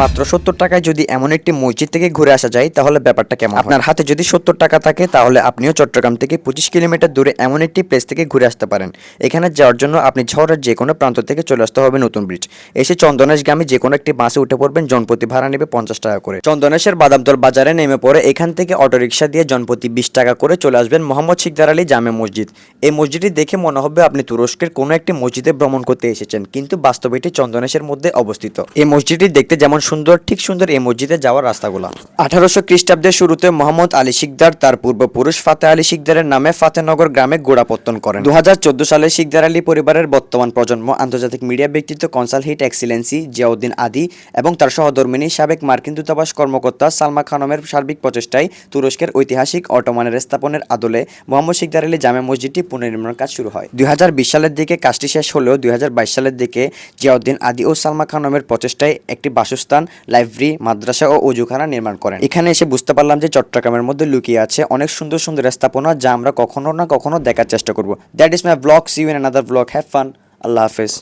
মাত্র 70 টাকায় যদি এমন একটি মসজিদ থেকে ঘুরে আসা যায় তাহলে ব্যাপারটা কেমন? আপনার হাতে যদি 70 টাকা থাকে তাহলে আপনিও চট্টগ্রাম থেকে 25 কিলোমিটার দূরে এমন একটি প্লেস থেকে ঘুরে আসতে পারেন। এখানে যাওয়ার জন্য আপনি শহরের যে কোনো প্রান্ত থেকে চলে আসতে হবে নতুন ব্রিজ। এসে চন্দনেশগামী যে কোনো একটি বাসে উঠে পড়বেন, জনপ্রতি ভাড়া নেবে 50 টাকা করে। চন্দনেশের বাদামতল বাজারে নেমে পড়ে এখান থেকে অটোরিকশা দিয়ে জনপ্রতি 20 টাকা করে চলে আসবেন মোহাম্মদ সিকদার আলী জামে মসজিদ। এই মসজিদটি দেখে মনে হবে আপনি তুরস্কের কোনো একটি মসজিদে ভ্রমণ করতে এসেছেন, কিন্তু বাস্তবে এটি চন্দনেশের মধ্যে অবস্থিত। এই মসজিদটি দেখতে যেমন সুন্দর, ঠিক সুন্দর এই মসজিদে যাওয়ার রাস্তাগুলো। 1800 খ্রিস্টাব্দের শুরুতে মোহাম্মদ আলী সিকদার তার পূর্বপুরুষ ফাতে আলী সিকদারের নামে ফাতেনগর গ্রামে গোড়াপত্তন করেন। 2014 সালে সিকদার আলী পরিবারের বর্তমান প্রজন্ম আন্তর্জাতিক মিডিয়া ব্যক্তিত্ব কনসাল হিট এক্সিলেন্সি জিয়াউদ্দিন আদি এবং তার সহধর্মিনী সাবেক মার্কিন দূতাবাস কর্মকর্তা সালমা খানমের সার্বিক প্রচেষ্টায় তুরস্কের ঐতিহাসিক অটোমানের স্থাপনের আদলে মোহাম্মদ সিকদার আলী জামে মসজিদটি পুনর্নির্মাণ কাজ শুরু হয়। 2020 সালের দিকে কাজটি শেষ হলেও 2022 সালের দিকে জিয়াউদ্দিন আদি ও সালমা খানমের প্রচেষ্টায় একটি বাসস্থান, লাইব্রেরি, মাদ্রাসা ও অজুখানা নির্মাণ করেন। এখানে এসে বুঝতে পারলাম যে চট্টগ্রামের মধ্যে লুকিয়ে আছে অনেক সুন্দর সুন্দর স্থাপনা, যা আমরা কখনো না কখনো দেখার চেষ্টা করব। That is my blog. See you in another blog. Have fun. আল্লাহ হাফেজ।